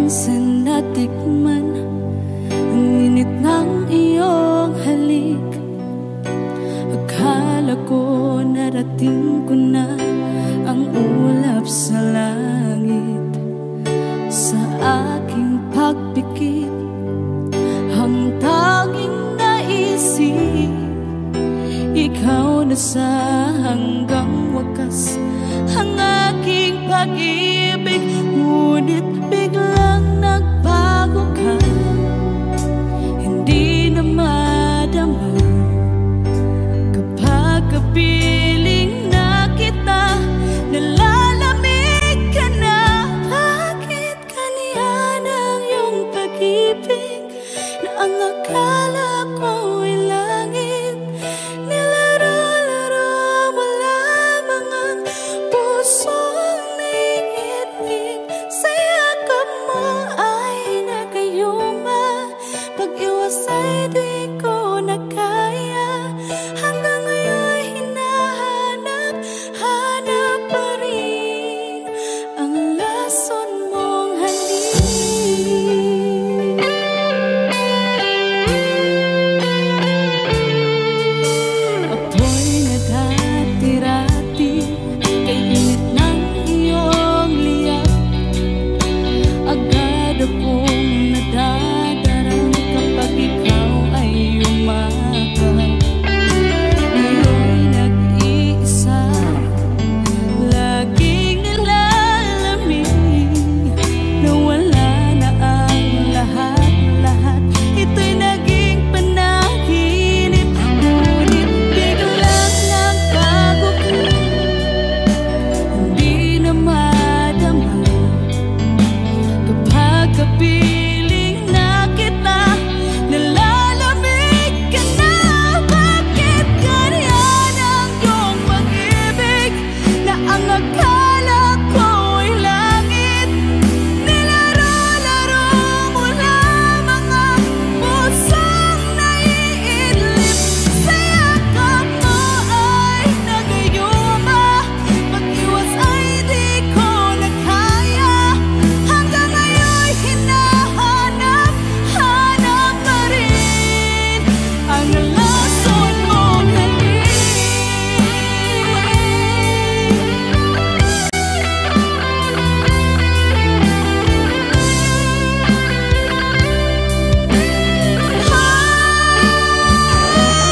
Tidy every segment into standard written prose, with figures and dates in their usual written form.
minsan natikman ang init ng iyong halik. Akala ko narating ko na ang ulap sa langit. Sa aking pagpikit, ang tanging naisip, ikaw na sa hanggang wakas ang aking pag-ibig. Ngunit biglang nagbago ka, hindi na madama kapag kapiling na kita, nalalamig ka na. Bakit kaniyan ang iyong pag-ibig na ang akala ko ay langit? Nilaro-laro mo lamang ang pusong naiinig. Sa yakap mo ay nagayuma, pag-iwas ay di ko na kaya. Hanggang ngayon hinahanap, hanap pa rin ang lason mong halik. Apoy na dati-rati, kay init ng iyong liyak. Agad akong nadadarang kapag ikaw ay umakap. Ngayon nag-iisa, laging nilalamig, nawala na ang lahat-lahat. Ito'y naging panaginip. Ngunit biglang nagbago ka, hindi na madama kapag kapiling na kita, nalalamig ka na. Bakit ganyan ang iyong pag-ibig na ang akala ko ay langit? Nilaro-laro mo lamang ang pusong naiidlip. Sa yakap mo ay nagayuma, pag-iwas ay di ko na kaya. Hanggang ngayon hinahanap, hanap pa rin ang lason mong halik.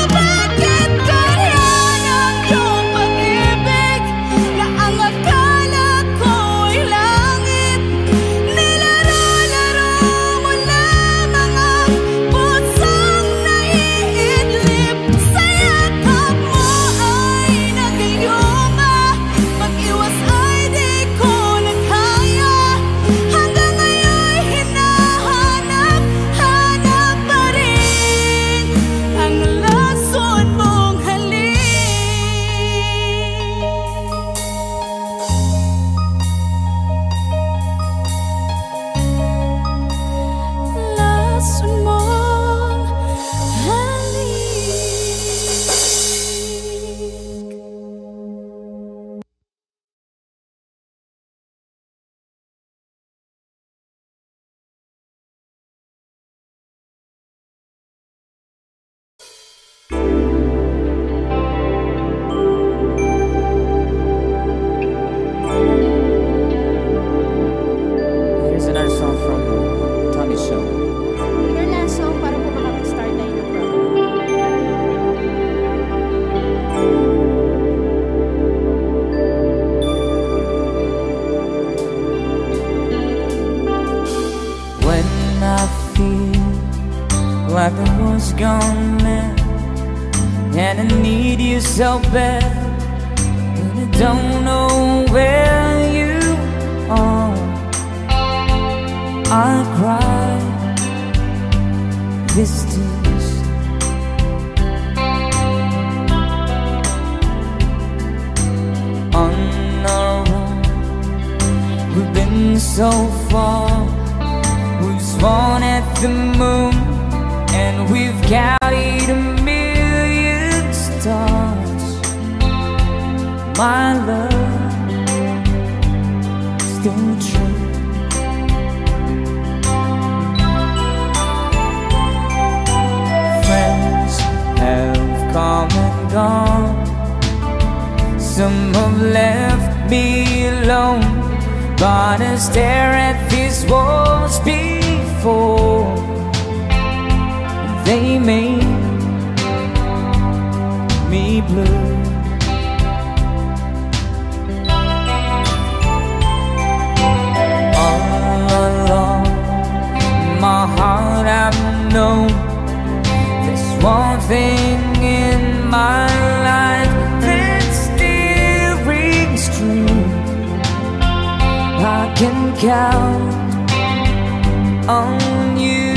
Bakit ganyan ang iyong pag-ibig na ang akala ko ay langit? Nilaro-laro mo lamang ang pusong naiidlip. Sa yakap mo ay nagayuma, pag-iwas ay di ko na kaya. Hanggang ngayon hinahanap, hanap pa rin ang lason mong halik. Lason mong halik. Here's another song from Tommy Show. Your last song para po makapag-start tayo ng program. When I feel like the world's gone mad and I need you so bad, and I don't know where you are, I cry these tears. On our own, we've been so far. We've sworn at the moon, and we've carried a million stars. My love, still true. gonna stare at these walls before they make me blue. All along my heart I've known there's one thing in my life that still rings true. I can count on you.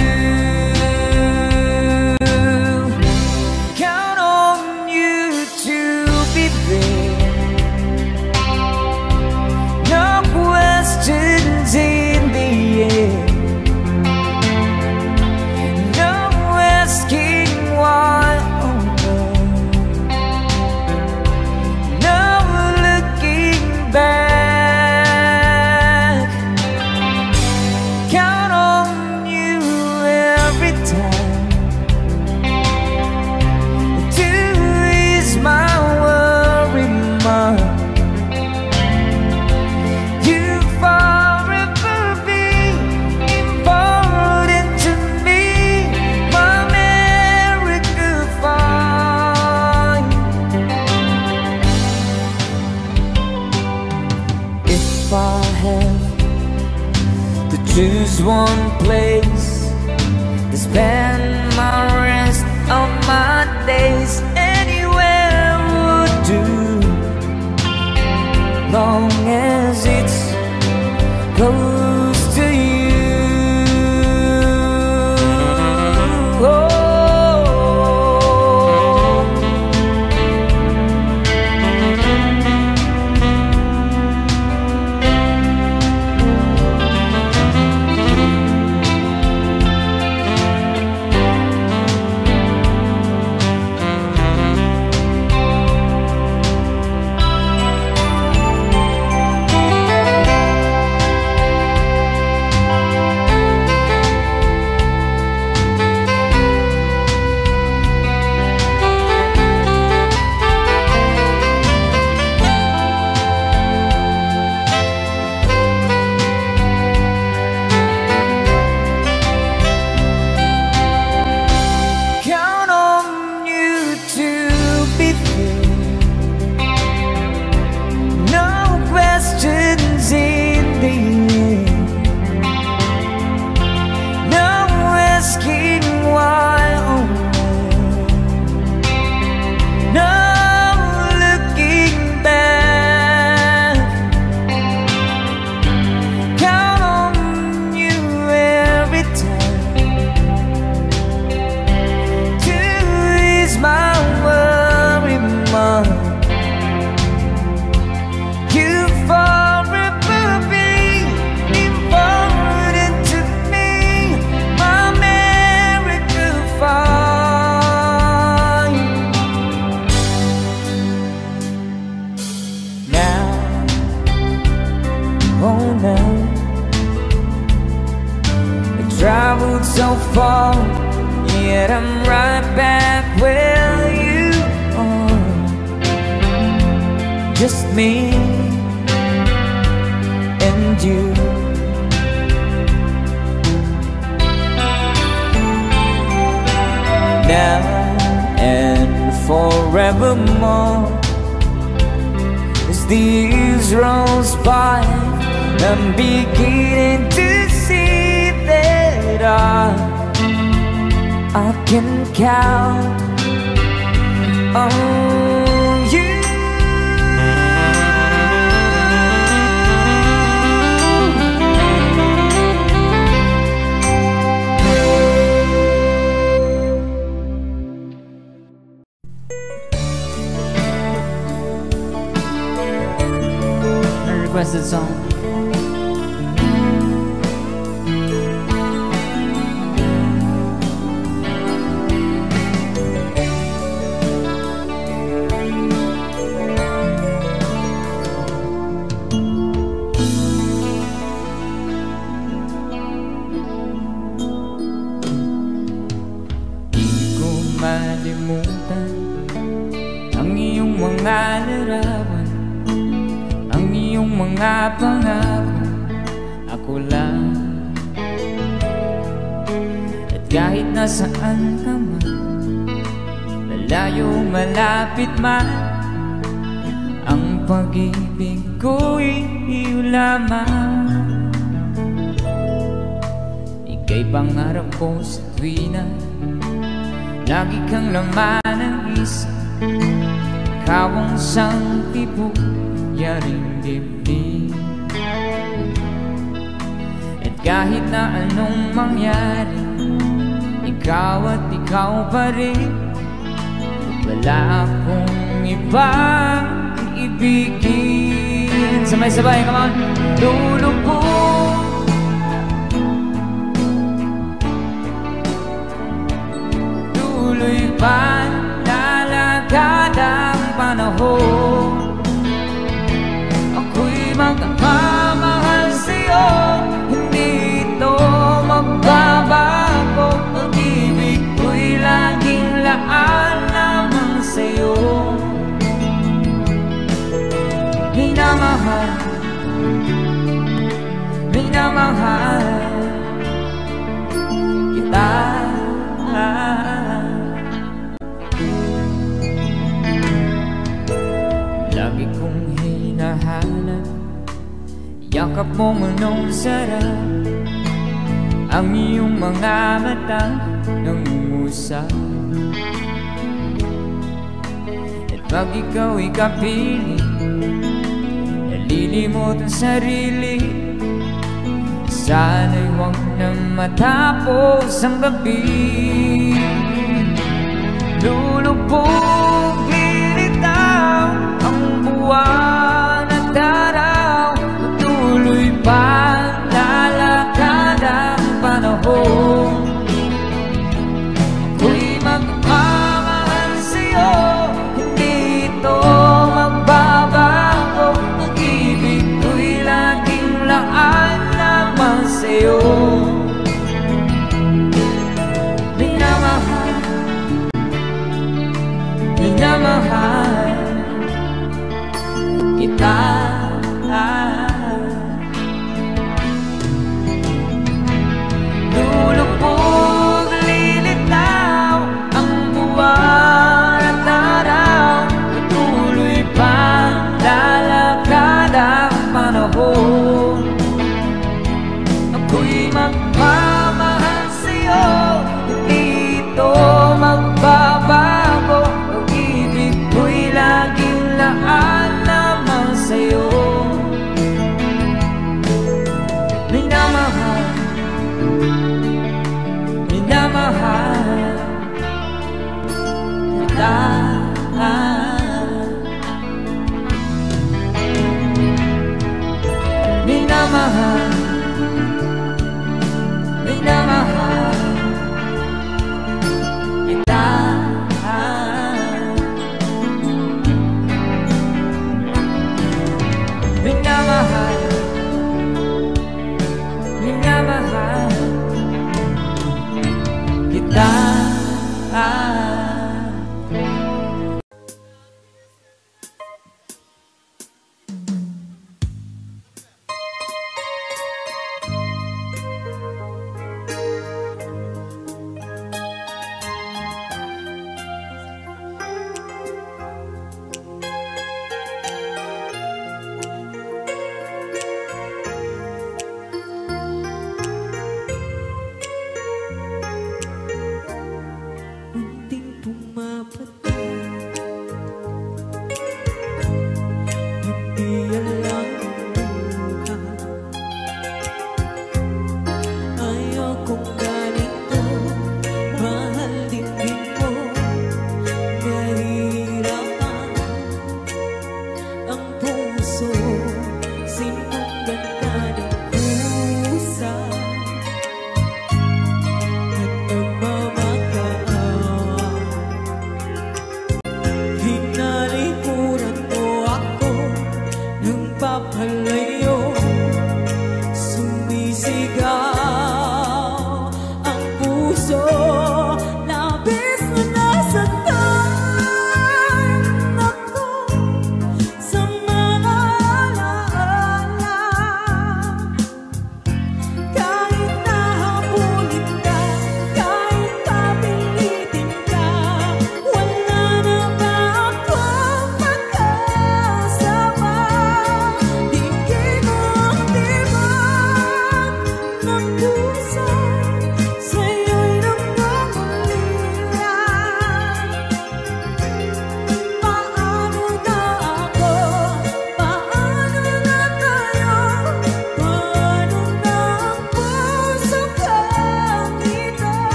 Count on you to be there. No questions in the air. No asking why. No looking back. Choose one place to spend my rest of my days. Anywhere would do, long as it's close to you. Traveled so far, yet I'm right back where you are. Just me and you. Now and forevermore, as the years rolls by, I'm beginning to see that I can count on you. A requested song. Malimutan ang iyong mga larawan, ang iyong mga nasaan ka man, malayo malapit man, ang pag-ibig ko'y iyo lamang. Ika'y pangarap ko sa tuwina, lagi kang laman ng isip. Ikaw ang siyang tibuyaring dibdib. At kahit na anong mangyari, ikaw at ikaw pa rin. Wala akong ibang iibigin. Sabay-sabay, come on! Lulubog, tuloy pa lalakad ang panahon. Ako'y magmamahal sa'yo, hindi ito magbabago. Pag-ibig ko'y laging laan lamang sa'yo. Minamahal, minamahal kita. Lagi kong hinahanap yakap mong anong sarap, ang iyong mga mata nangungusap. At pag ikaw'y kapiling, nalilimot ang sarili. Sana'y huwag na matapos ang gabi. Lulubog, lilitaw ang buwan at araw. Tuloy pa lalakad ang panahon. Ako'y magmamahal sa'yo, hindi ito magbabago. Pag-ibig ko'y laging laan lamang sa'yo. Minamahal, minamahal kita. Lulubog, lilitaw ang buwan at araw. Patuloy pang lalakad ang panahon. Ako'y magmamahal sa'yo, hindi ito magbabago. Pag-ibig ko'y laging laan lamang sa'yo. Minamahal, minamahal kita. Minamahal, minamahal kita. Minamahal, minamahal kita.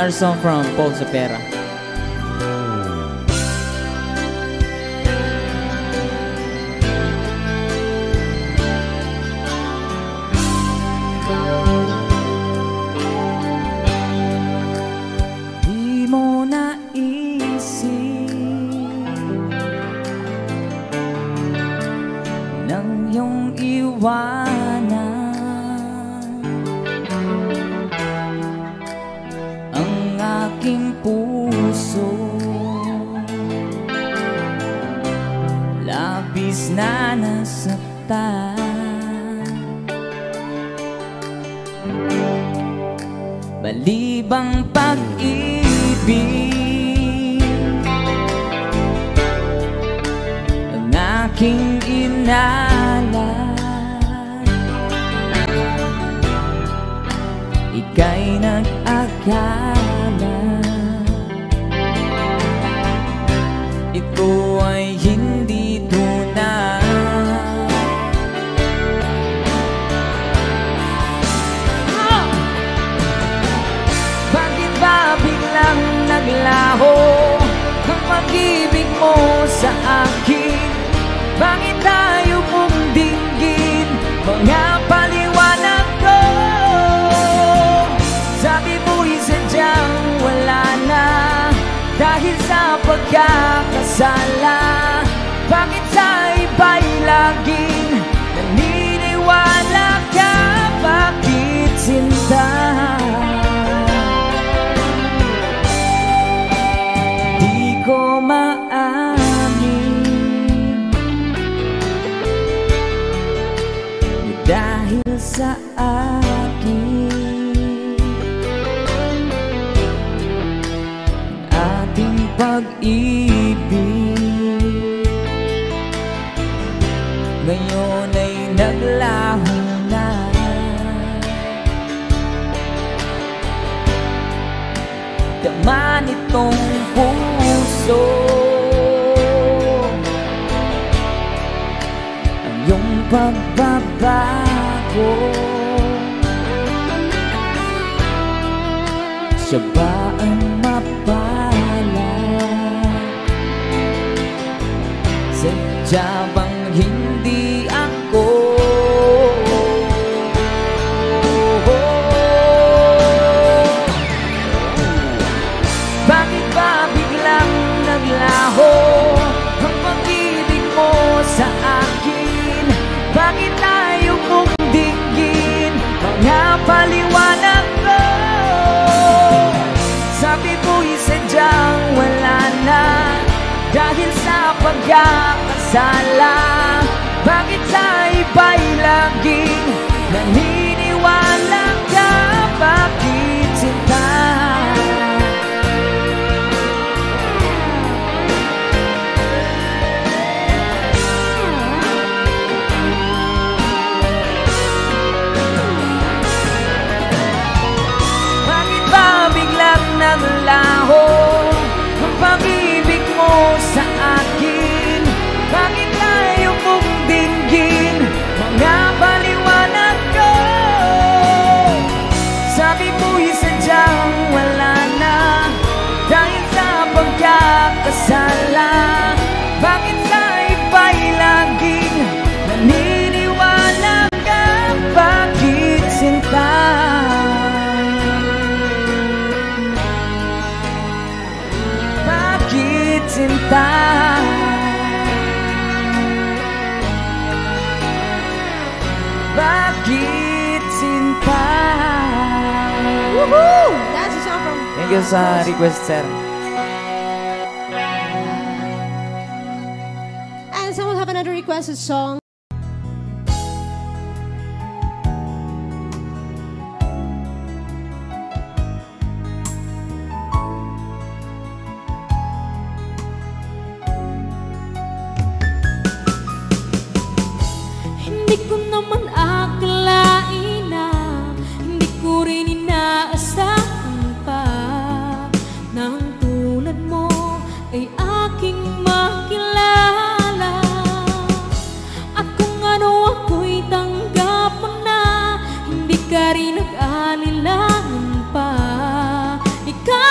our song from Paul Sopera. Di mo naisip nang iyong iwanan ang aking puso, labis na nasaktan. Balibang pag-ibig ang aking inalan, ika'y nag-akala ito ay hindi tunay. Bakit ba biglang naglaho ang pag-ibig mo sa akin? Bakit tayo mong dinggin mga paliwanag ko? Sabi mo'y sadyang wala na dahil sa pagkakasala. Bakit sa iba'y laging naniniwala ka? Bakit sinta? Di ko maamin dahil sa akin ating pag-ibig ngayon ay naglaho na. Dama nitong puso ang iyong pagbabago. Siya ba ang mapala? Sadya bang hindi ako? Bakit ba biglang naglaho ang pag-ibig mo sa akin? Bakit tayo mong dinggin mga paliwanag ko? Sabi mo'y sadyang wala na dahil sa pagkakasala. Bakit sa iba'y laging naniniwala ka? Bakit sinta? Bakit ba biglang naglaho ang pag-ibig mo sa akin? Bakit tayo mong dinggin mga paliwanag ko? Sabi mo'y sadyang wala na dahil sa pagkakasala. Bakit sa iba'y laging naniniwala ka? Bakit sinta? Bakit sinta? Bakit sinta? Woohoo! That's a song from... Thank you sa request, sir. And someone have another requested song. Hindi ko naman akalain na hindi ko rin inaasahan pa na ang tulad mo ay aking makilala. At kung ano ako'y tanggap mo na, hindi ka rin nag-alilangan pa. Ikaw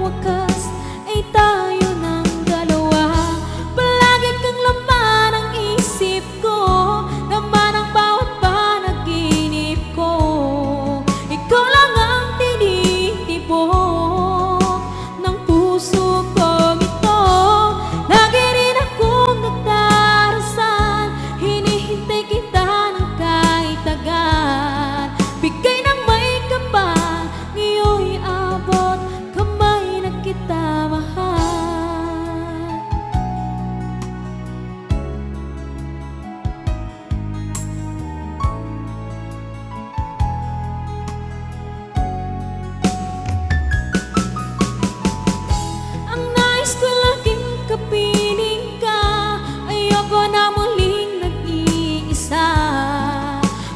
wakas ay tayo ng dalawa. Palagi kang laman ang isip ko, laman ang bawat panaginip ko. Ikaw lang ang tinitibok ng puso kong ito. Lagi rin akong nagdarasal, hinihintay kita ng kahit tagal. Bigay ng may kapal, ngayon'y abot kamay na kita mahal. Ang nais ko laging kapiling ka, ayoko na muling nag-iisa.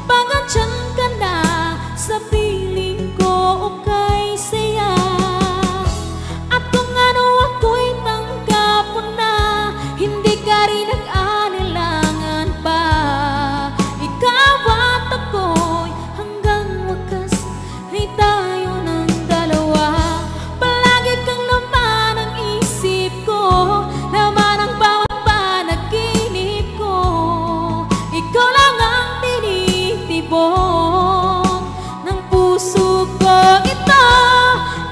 Pagandyan ka na sa piling ko, okay saya. At kung ano ako'y tanggap mo na, hindi ka rin nag-anilangan pa. Ikaw at ako'y hanggang wakas ay tayo ng dalawa. Palagi kang laman ang isip ko, laman ang bawat panaginip ko. Ikaw lang ang tinitibok ng puso ko ito.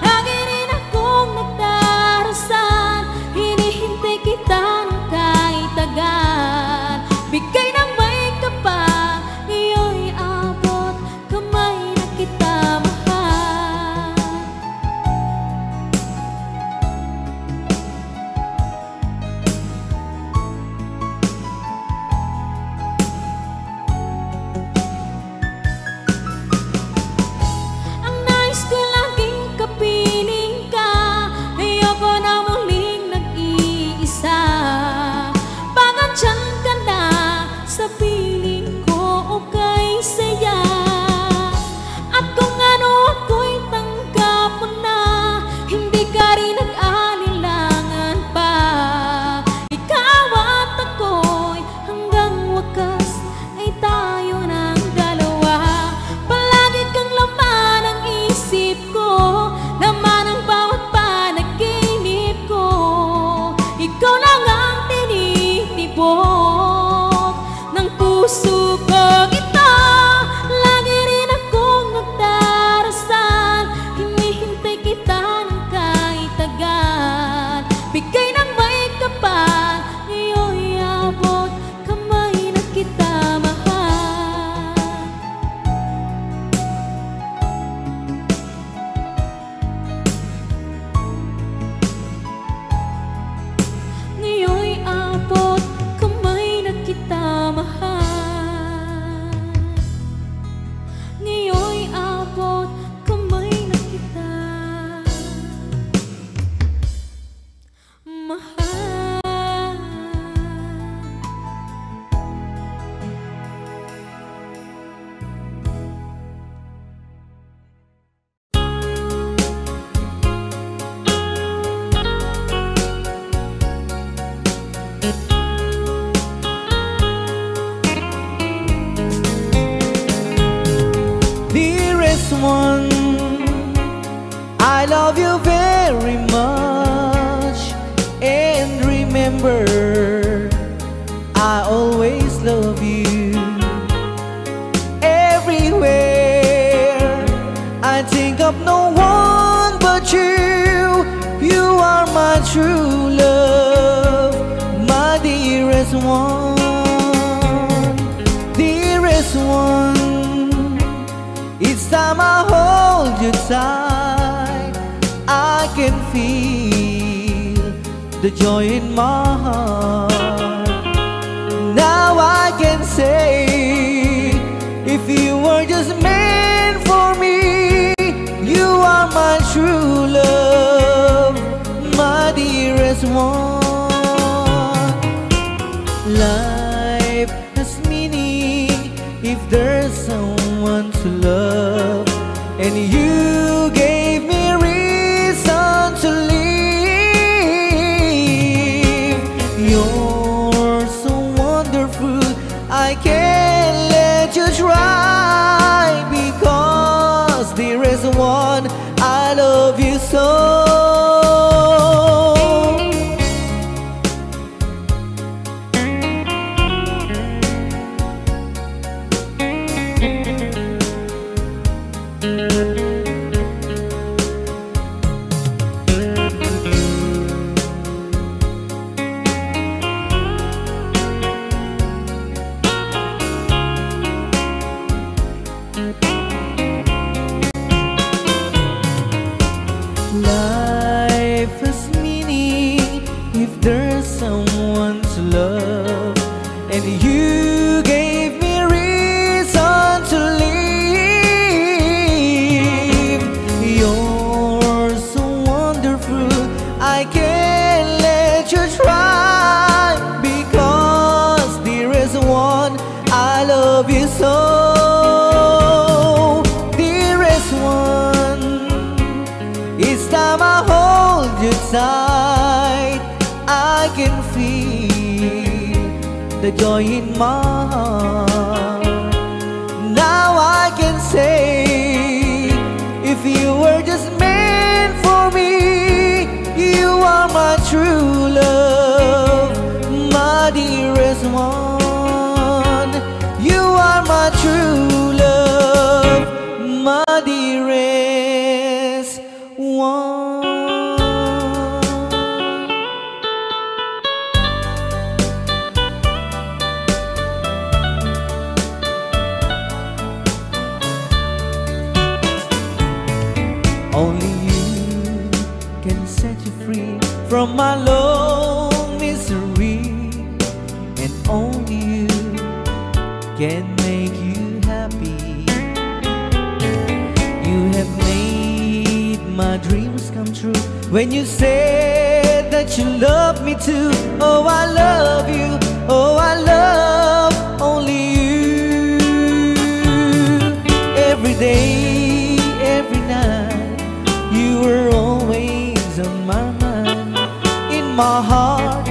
Lagi rin akong nagdarasal, hinihintay kita ng kahit tagal. Bigay ng may kapal, ngayon'y abot kamay na kita mahal. Ang nais ko laging kapiling ka, ayoko na muling nag-iisa. Pagandyan ka na sa piling ko, okay saya. At kung ano ako'y tanggap mo na, hindi ka rin nag-anilangan pa. Ikaw at ako'y hanggang wakas ay tayo ng dalawa. Palagi kang laman ang isip ko, laman ang bawat panaginip ko. Ikaw lang ang tinitibok ng puso kong ito. Lagi rin akong nagdarasal, hinihintay kita ng kahit tagal. Bigay ng may kapal, ngayon'y abot kamay na kita mahal. Ngayon'y abot kamay na kita mahal. Ngayon'y abot kamay na kita mahal. Dearest one, I love you very much. And remember, I always love you. Everywhere I think of no one but you. You are my true love, my dearest one. Dearest one, each time I hold you tight, I can feel the joy in my heart. Now I can say, if you were just meant for me, you are my true love, my dearest one. Life has meaning if there's someone to love, and you gave me reason to live. You're so wonderful, I can't let you try, because there is one I love you so. let you try, because dearest one, I love you so. Dearest one, each time I hold you tight, I can feel the joy in my heart. Now I can say, if you were just meant for me, you are my true love, my dearest one. You are my true love, my dearest one. Only you can set you free from my long misery, and only you can make you happy. You have made my dreams come true when you said that you love me too. Oh, I love you. Oh, I love only you. Every day, every night, you were always on my mind. In my heart,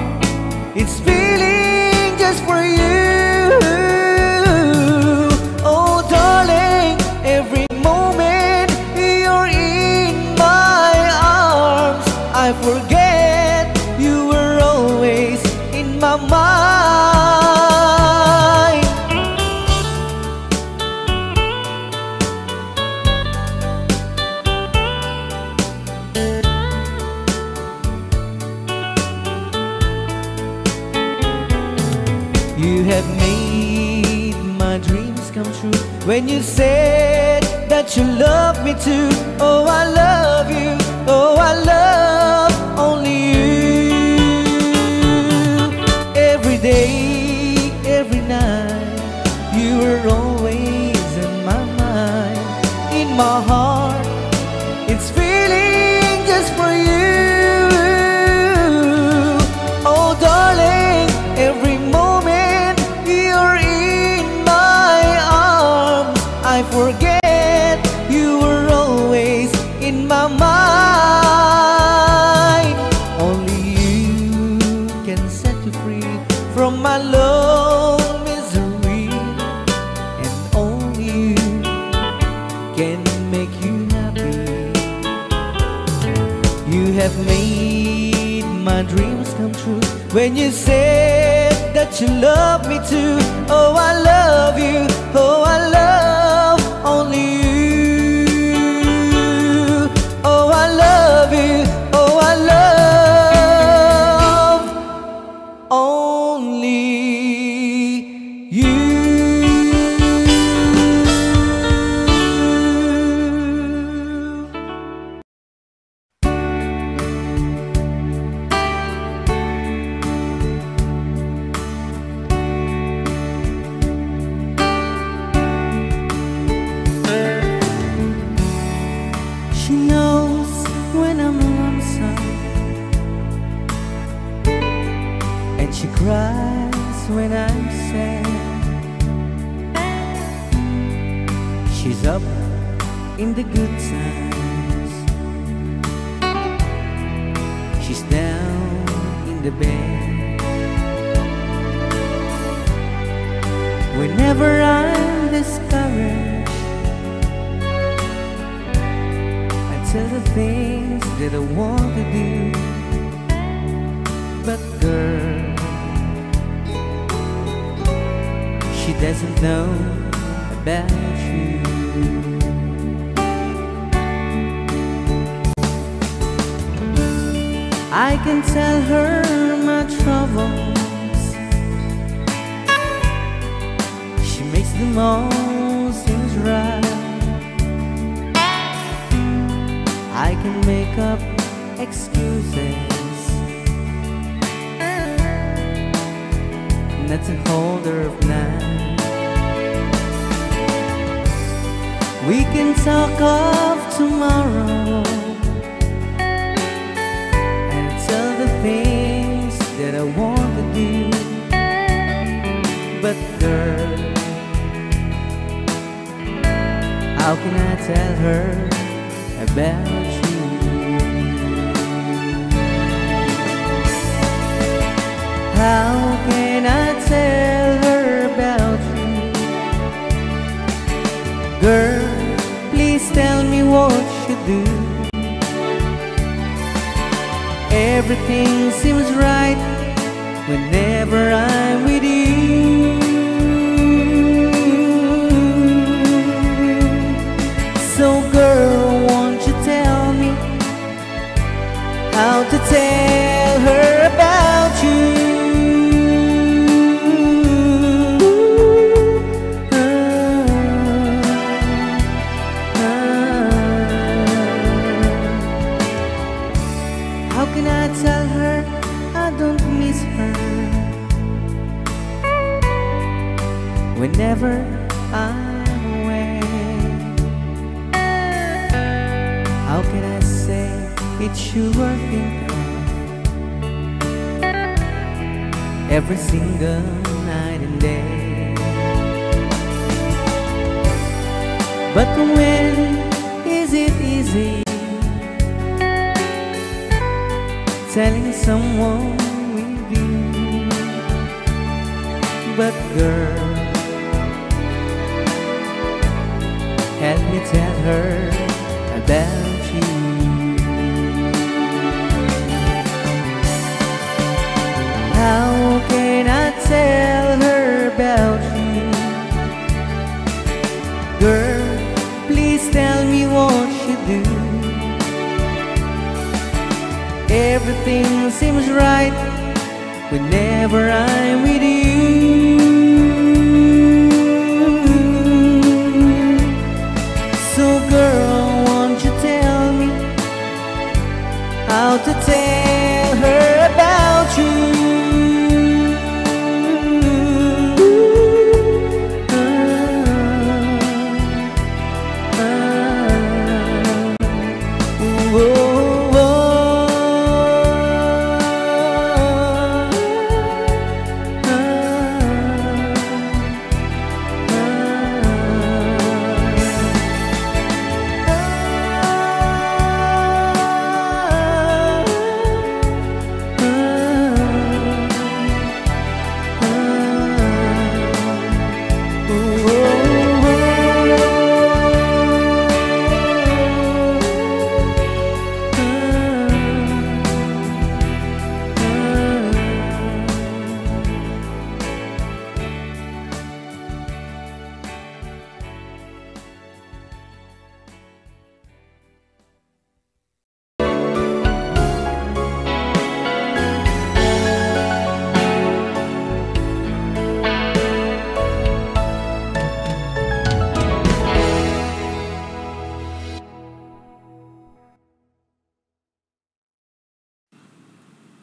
it's feeling just for you. Oh, darling, every moment you're in my arms, I forget you were always in my mind. You have made my dreams come true when you said that you love me too. Oh, I love you. Oh, I love only you. Every day, every night, you were always in my mind. In my heart, it's feeling just for you. Oh, darling, every moment you're in my arms, I forget you were always in my mind. Only you can set you free from my long misery, and only you can make you happy. You have made my dreams come true when you said that you love me too. Oh, I love you. Oh, I love only you. Oh, I love you. Oh, I love only you. She knows when I'm lonesome, and she cries when I'm sad. She's up in the good times, she's down in the bed. Whenever I'm discouraged, tell the things that I want to do. But girl, she doesn't know about you. I can tell her my troubles, she makes them all seem right. I can make up excuses not to hold her of night. We can talk of tomorrow and tell the things But girl, how can I tell her about you? How can I tell her about you? Girl, please tell me what you do. Everything seems right whenever I'm with you. So girl, won't you tell me how to tell her about you? How can I tell her I don't miss her whenever I'm away? How can I say it's you I think of every single night and day? But when is it easy telling someone with you? But girl, help me tell her about you. How can I tell her about you? Girl, please tell me what you do. Everything seems right whenever I'm with you. So girl, won't you tell me how to tell her about you?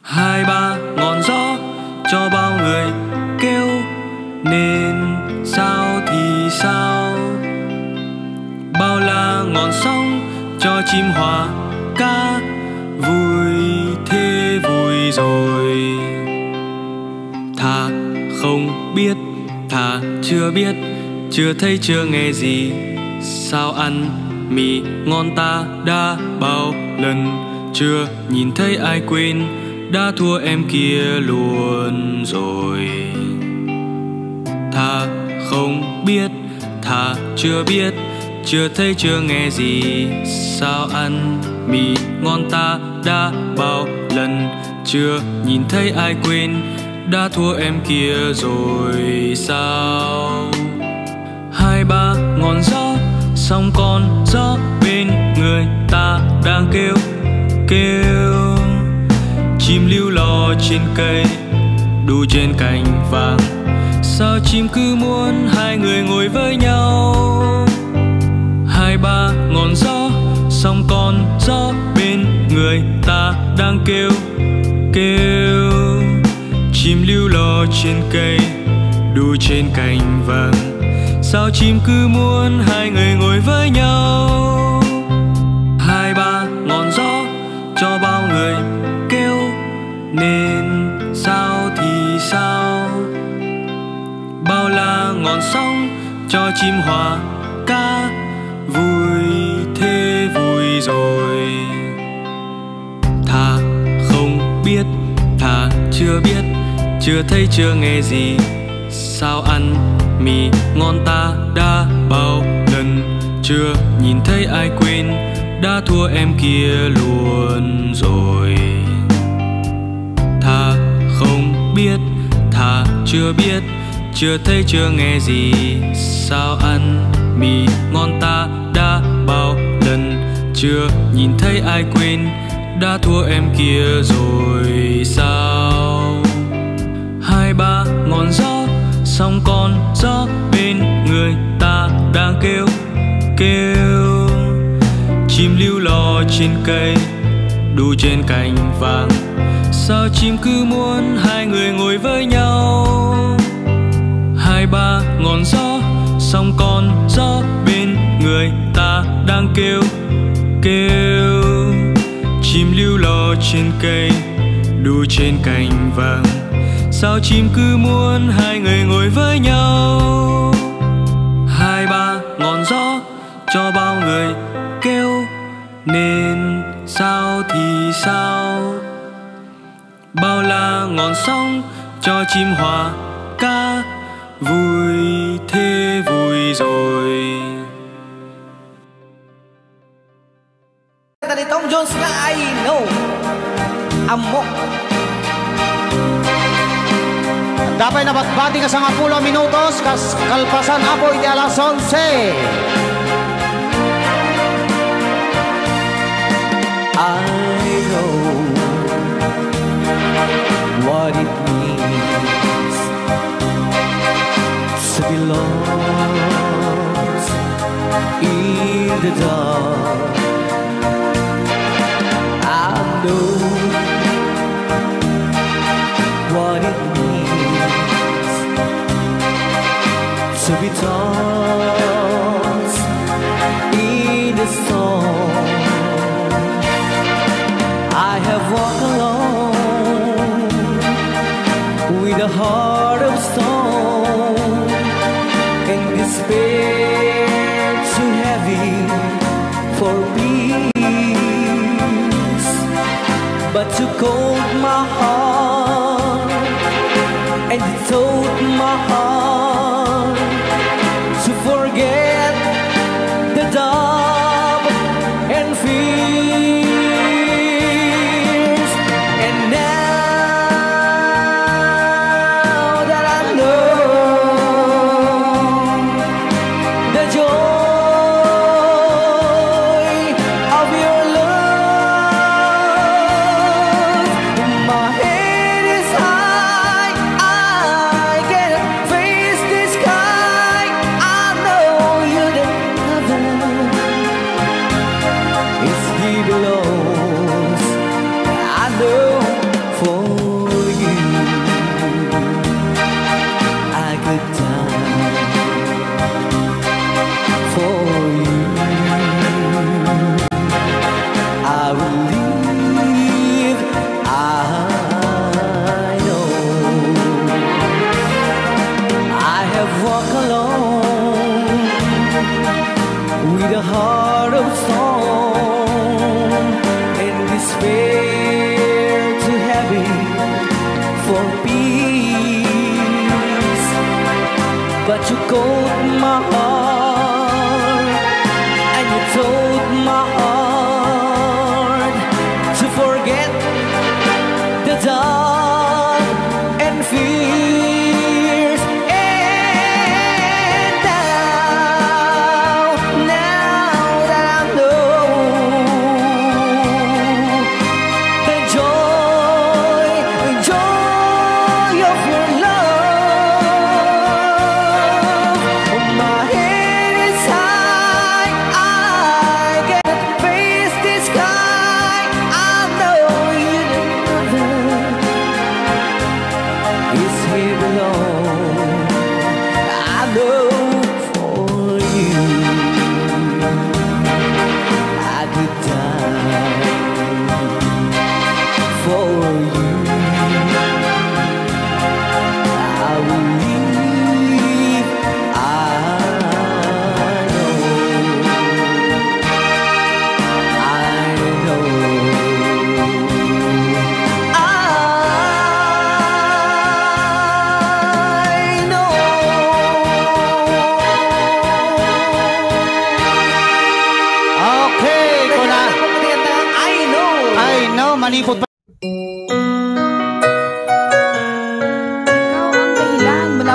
Hai ba ngọn gió cho bao người kêu nên sao thì sao, bao la ngọn sóng cho chim hòa ca vui thế vui rồi. Thà không biết, thà chưa biết, chưa thấy chưa nghe gì, sao ăn mì ngon ta đã bao lần chưa nhìn thấy ai quên, đã thua em kia luôn rồi. Thà không biết, thà chưa biết, chưa thấy chưa nghe gì, sao ăn mì ngon ta đã bao lần chưa nhìn thấy ai quên, đã thua em kia rồi sao. Hai ba ngọn gió sóng con gió bên người ta đang kêu kêu, chim lưu lo trên cây đu trên cành vàng, sao chim cứ muốn hai người ngồi với nhau. Hai ba ngọn gió sóng con gió bên người ta đang kêu kêu, chim lưu lo trên cây đu trên cành vàng, sao chim cứ muốn hai người ngồi với nhau. Hai ba ngọn gió cho bao người kêu nên sao thì sao, bao ngọn sóng cho chim hòa ca, vui thế vui rồi. Thà không biết, thà chưa biết, chưa thấy chưa nghe gì. Sao ăn mì ngon ta đã bao lần, chưa nhìn thấy ai quên, đã thua em kia luôn rồi. Thà không biết, thà chưa biết, chưa thấy chưa nghe gì. Sao ăn mì ngon ta đã bao lần, chưa nhìn thấy ai quên, đã thua em kia rồi sao. Hai ba ngọn gió, sóng con gió bên người ta đang kêu kêu. Chim líu lo trên cây, đu trên cành vàng. Sao chim cứ muốn hai người ngồi với nhau. Hai ba ngọn gió, sóng con gió bên người ta đang kêu kêu. Chim líu lo trên cây, đu trên cành vàng. Sao chim cứ muốn hai người ngồi với nhau. Hai ba ngọn gió cho bao người kêu, nên sao thì sao. Bao la ngọn sóng cho chim hòa ca, vui thế vui rồi. Tadi Tom Jones nga I know Amok. Dapat nabatbati ka sa 10 minutos, kalpasan apoy di alas 11. I know what it means to be lost in the dark. I know what it means to be tossed in the storm. I have walked alone with a heart of stone, and despair too heavy for peace. But you called my heart, and you told my heart to forget the doubt and fears. And now that I know the joy of your love, my head is high, I can face the sky. I know you the heaven is below. I know for you I could die for you. I will live, I know. I have walked alone with a heart of stone, and despair too heavy for peace. But you called my heart, and you told my heart to forget the dark and fears. And now that I know the joy of your love, my head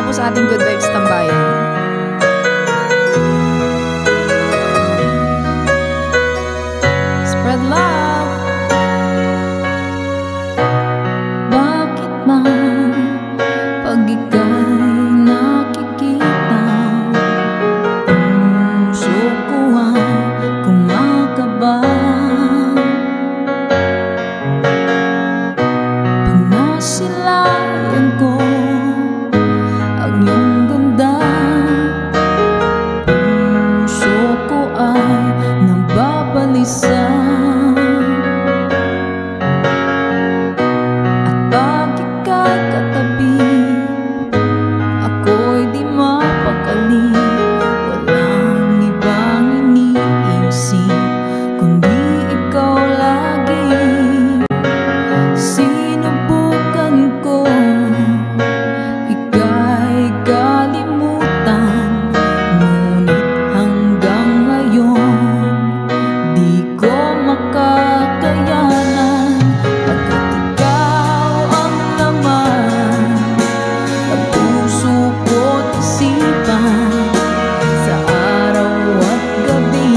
po sa ating Good Vibes Tambayan. Spread love. Bakit ba pag ika'y nakikita, puso ko ay kumakaba? Pag nasilayan ko ang iyong ganda, puso ko ay nababalisa. At pag ika'y katabi, ako'y di mapakali. Walang ibang iniisip kundi ikaw lagi. Sinubukan ko ika'y kalimutan, ngunit hanggang ngayon di ko makakayanan. Pagkat ikaw ang laman ng puso ko't isipan, sa araw at gabi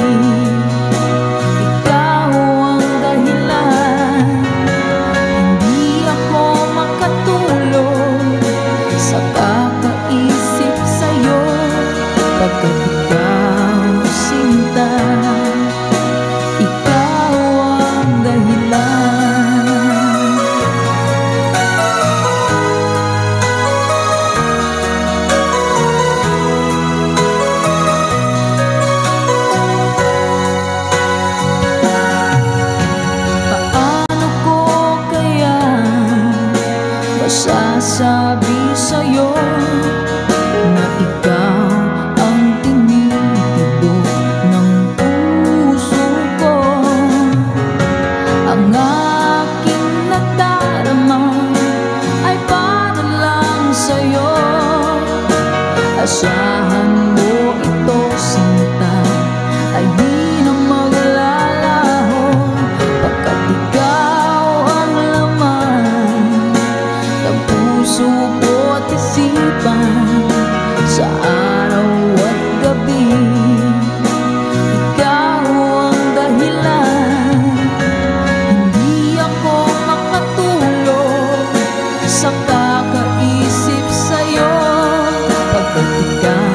ikaw ang dahilan. Hindi ako makatulog sa kakaisip sa'yo, pagkat ikaw sinta, ikaw ang dahilan. Paano ko kaya masasabi sa'yo na ikaw ang tinitibok ng puso ko? Ang aking nadarama ay para lang sa'yo. Asahan mo ito, sinta, ay di na maglalaho, pagkat ikaw ang laman ng puso ko't isipan, sa araw at gabi ikaw ang dahilan. Hindi ako makatulog sa kakaisip sa'yo, pagkat ikaw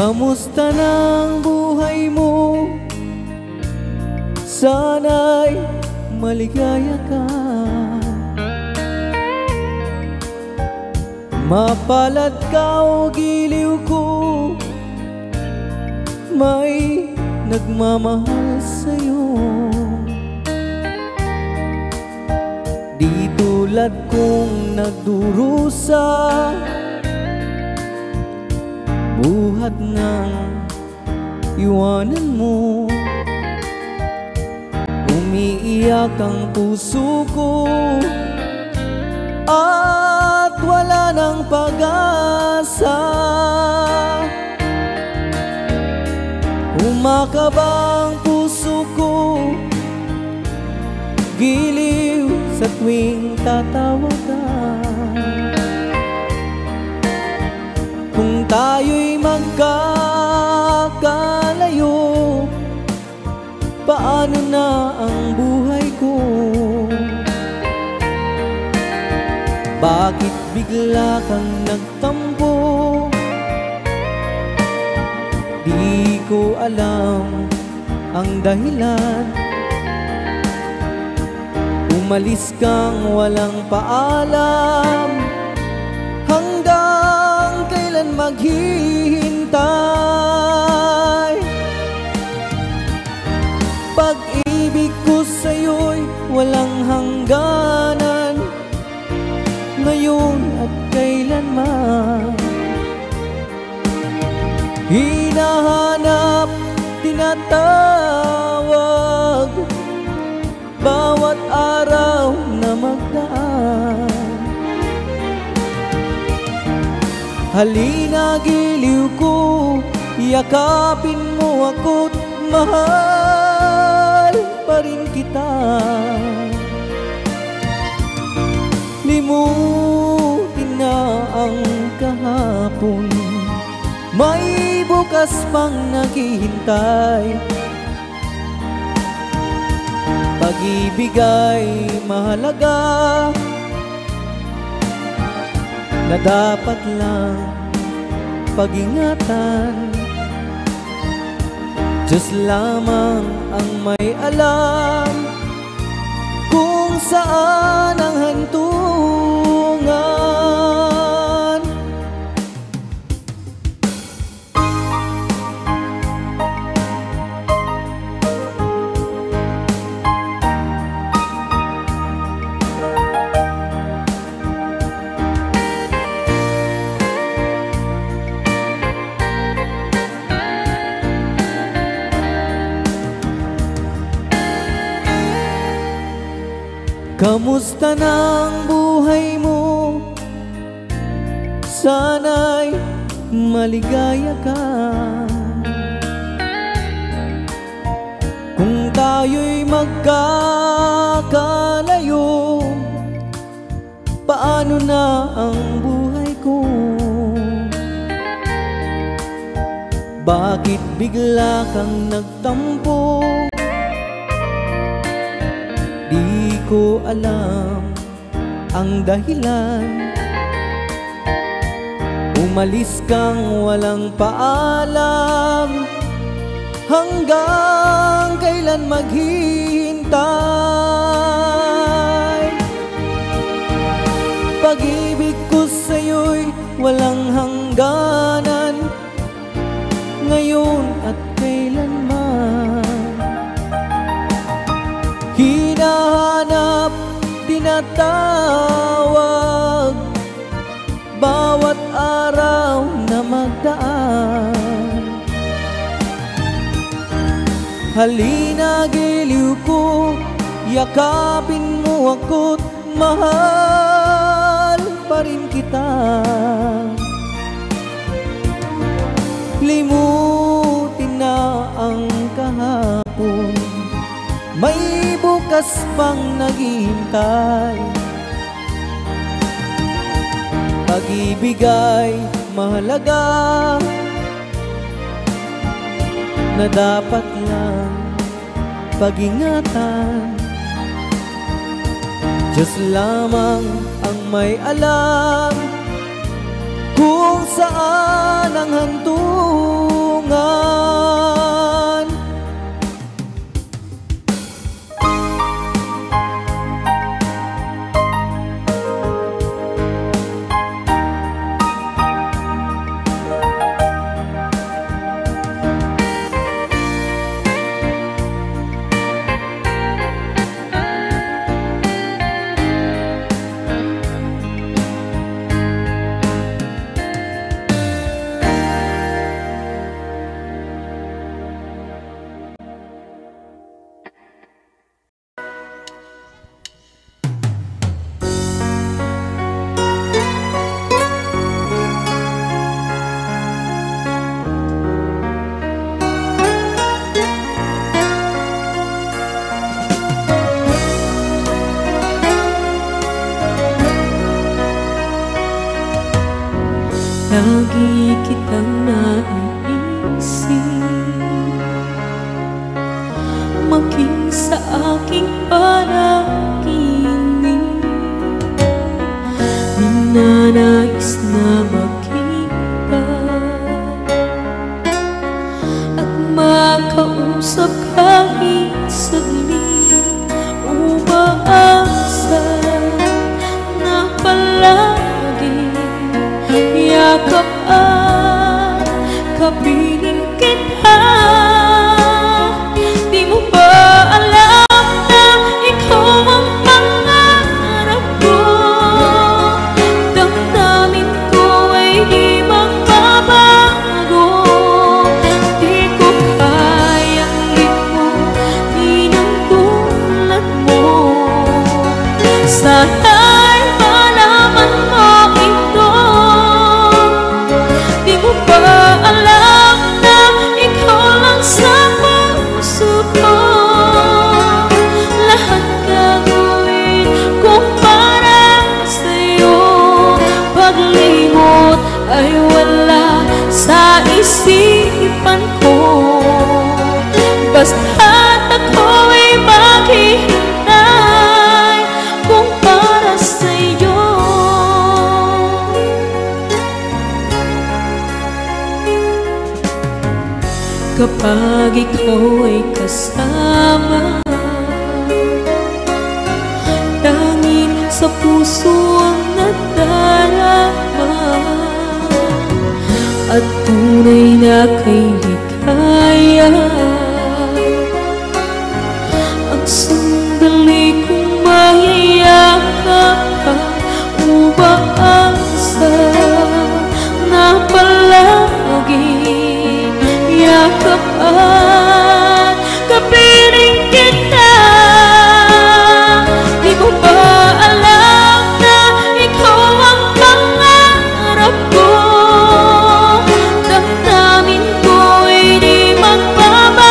Kamusta ng buhay mo? Sana'y maligaya ka. Mapalad ka o giliw ko, may nagmamahal sa'yo. Di tulad kong nagdurusa, buhat ng iwanan mo. Umiiyak ang puso ko at wala ng pag-asa. Umakaba ang puso ko, giliw sa tuwing tatawag ka. Kung tayo'y magkakalayo, paano na ang buhay ko? Bakit bigla kang nagtampo? Di ko alam ang dahilan. Umalis kang walang paalam, hanggang kailan maghihintay? Pag-ibig ko sa'yo'y walang hangganan, ngayon at kailanman. Hinahanap, tinatawag, bawat araw na magdaan. Halina giliw ko, yakapin mo ako't mahal pa rin kita. Limutin na ang kahapon, may bukas pang naghihintay. Pag-ibig ay mahalaga, na dapat lang pag-ingatan. Diyos lamang ang may alam kung saan ang hantungan. Kamusta ng buhay mo? Sana'y maligaya ka. Kung tayo'y magkakalayo, paano na ang buhay ko? Bakit bigla kang nagtampo? Di ko alam ang dahilan. Umalis kang walang paalam, hanggang kailan maghihintay? Pag-ibig ko sa'yo'y walang hangganan, ngayon at kailanman. Hinahanap, tinatawag, bawat araw na magdaan. Halina giliw ko, yakapin mo ako't mahal pa rin kita. Limutin na ang kahapon, may bukas pang naghihintay. Pag-ibig ay mahalaga, na dapat lang pag-ingatan. Diyos lamang ang may alam kung kung saan ang hantungan. Lagi kitang naiisip, maging sa aking panaginip. Ninanais na makita at makausap kahit saglit. Umaasa na palagi yakap at kapiling kita. Di mo ba alam na ikaw ang pangarap ko? Damdamin ko ay di magbabago. Di ko kayang limutin ang tulad mo. Sana'y malaman mo ito. Di mo ba alam na ikaw lang sa puso ko? Lahat gagawin ko para sa'yo. Paglimot ay wala sa isipan ko. Basta't ako'y maghihintay kung para sa'yo. Kapag ikaw ay kasama, tanging sa puso ang nadarama, at tunay na kay ligaya. Ang sandali kong mayayakap ka, umaasa na palagi yakap at kapiling kita. Di mo ba alam na ikaw ang pangarap ko? Damdamin ko ay di magbabago.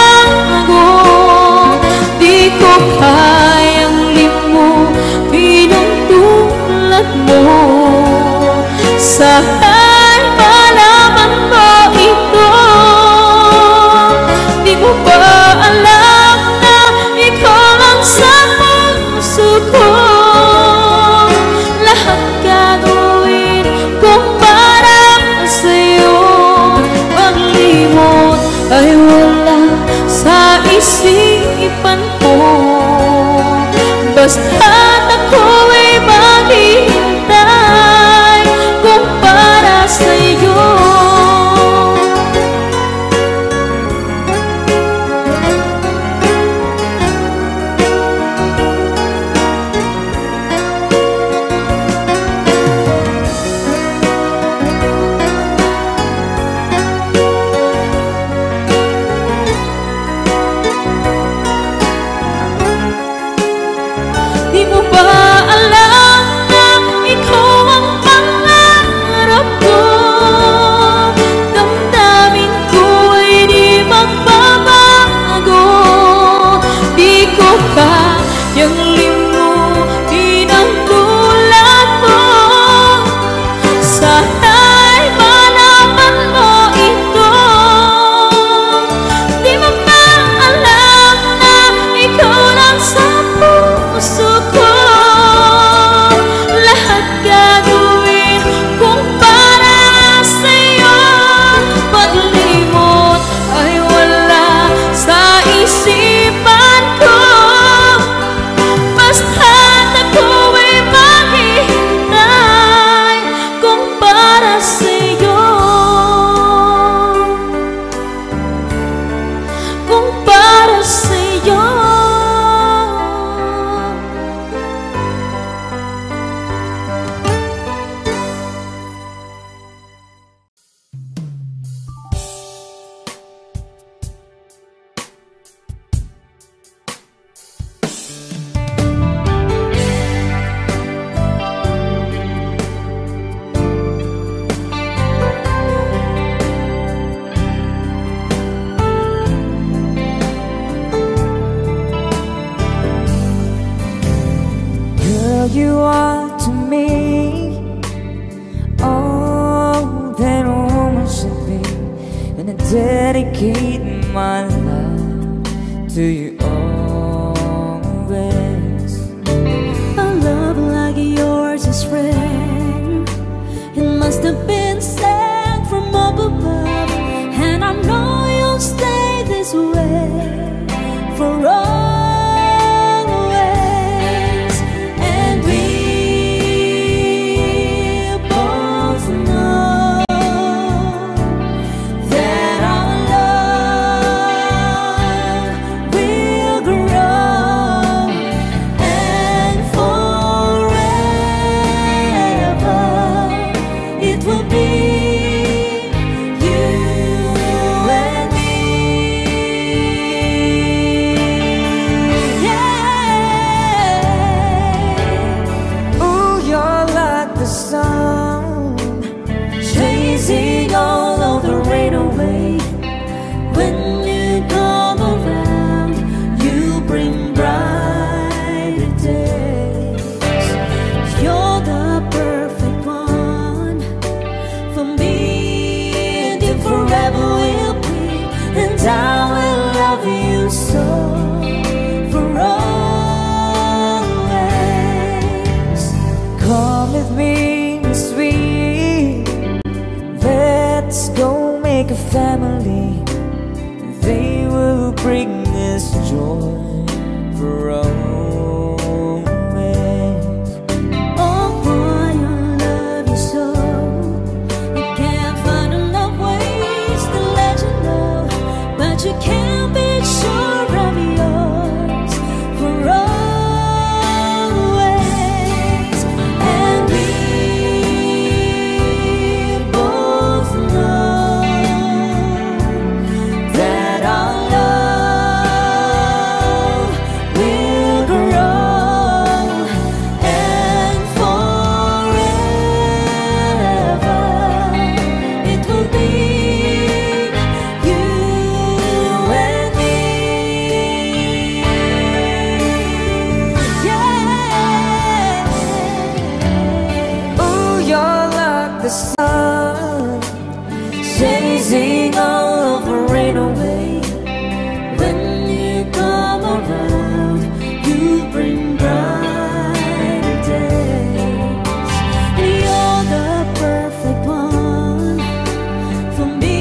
you are to me all that a woman should be, and I dedicate my life to you always. A love like yours is rare. It must have been sent from up above, and I know you'll stay this way for always. And we both know that our love will grow, and forever it will be you and me. Yeah. Ooh, you're like the sun, Chasing all of the rain away. When you come around, you bring brighter days. You're the perfect one for me, and you forever will be. And I will love you so for always. come with me, sweet. Let's go make a family. They will bring us joy for always. Oh boy, I love you so. I can't find enough ways to let you know, but you can't be sure of yours for always. And we both know that our love will grow, and forever it will be you and me. Yeah. Ooh, you're like the sun, Chasing all of the rain away. When you come around, you bring brighter days. You're the perfect one for me,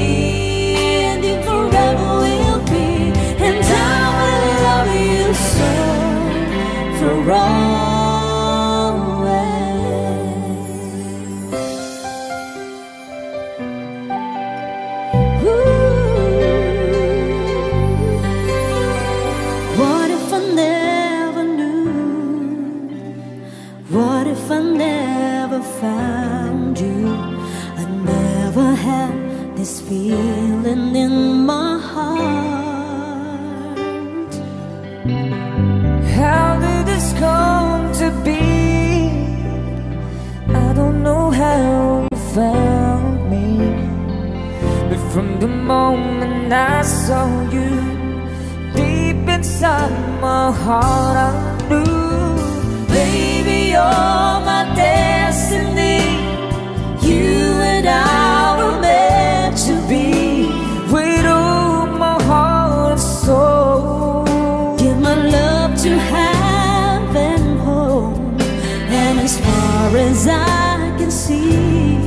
and you forever will be. And I will love you so for always. What if I never knew? What if I never found you? I never had this feeling in my heart. how did this come to be? I don't know how you found me, but from the moment I saw you, deep inside my heart I knew, Baby, you're my destiny. You and I were meant to be. with all my heart and soul. Give my love to heaven home, and as far as I can see,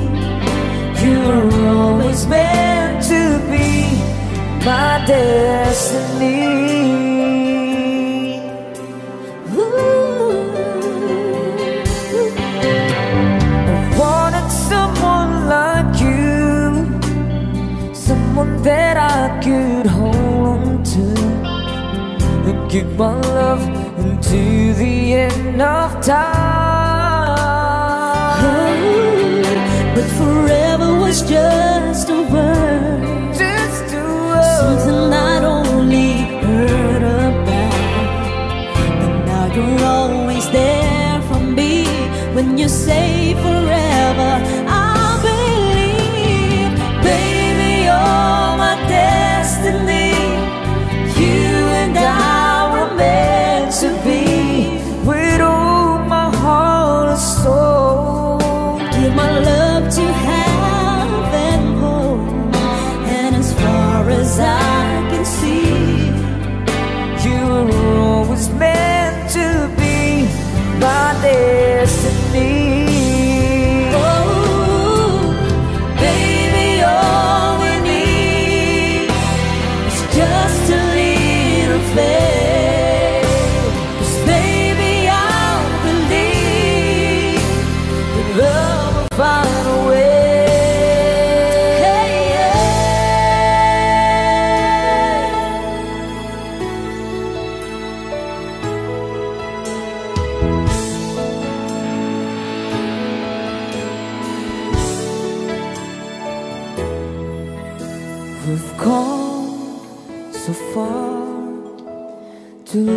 You're always meant to be my destiny. I wanted someone like you, someone that I could hold on to, and give my love until the end of time. But forever was just a word, Just to something I'd only heard about. But now you're always there for me. When you say forever, I believe. Baby, you're my destiny. You and I were meant to be. with all my heart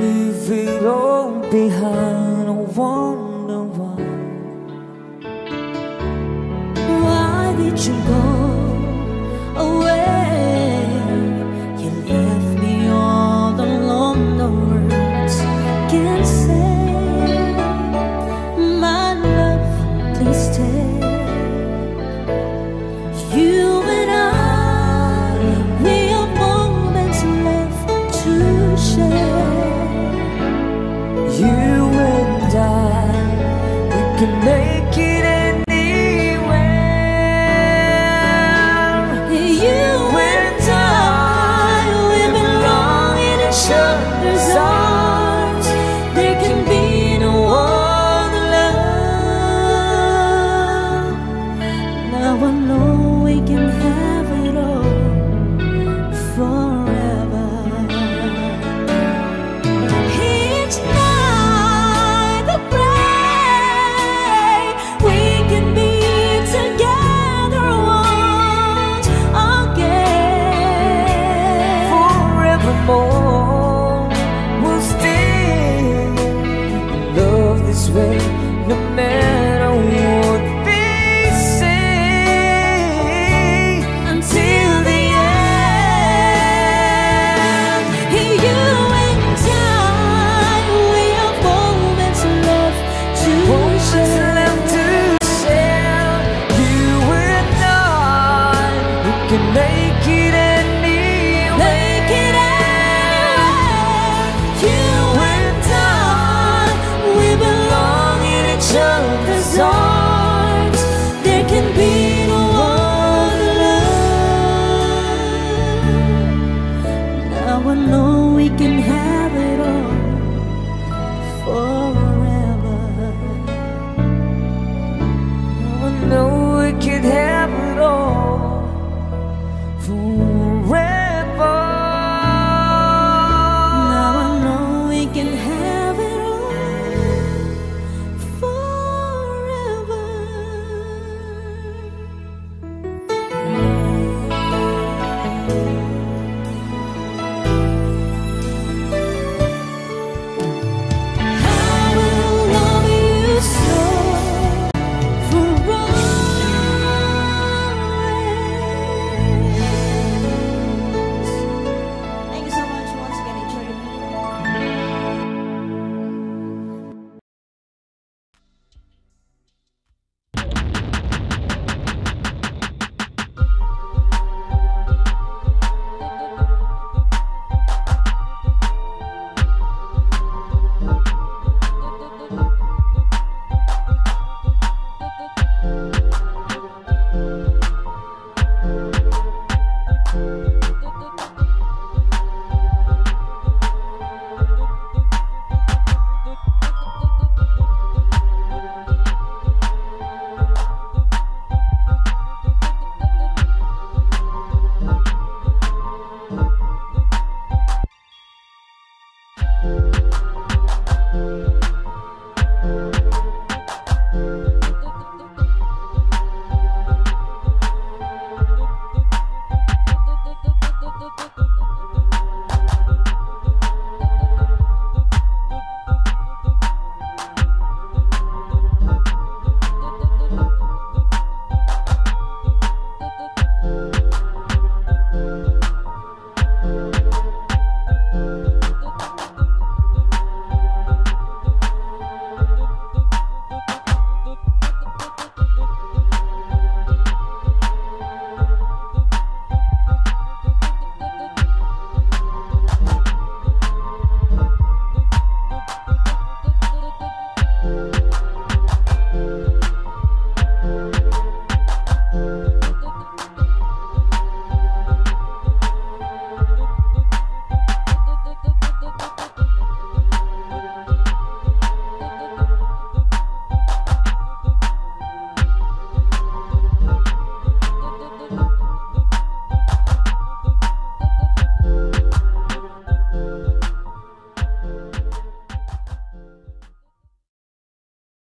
leave it all behind. I wonder why. Why did you go away? You left me all alone, the words can't say. My love, please stay. You and I, we have moments left to share. You and I, we can make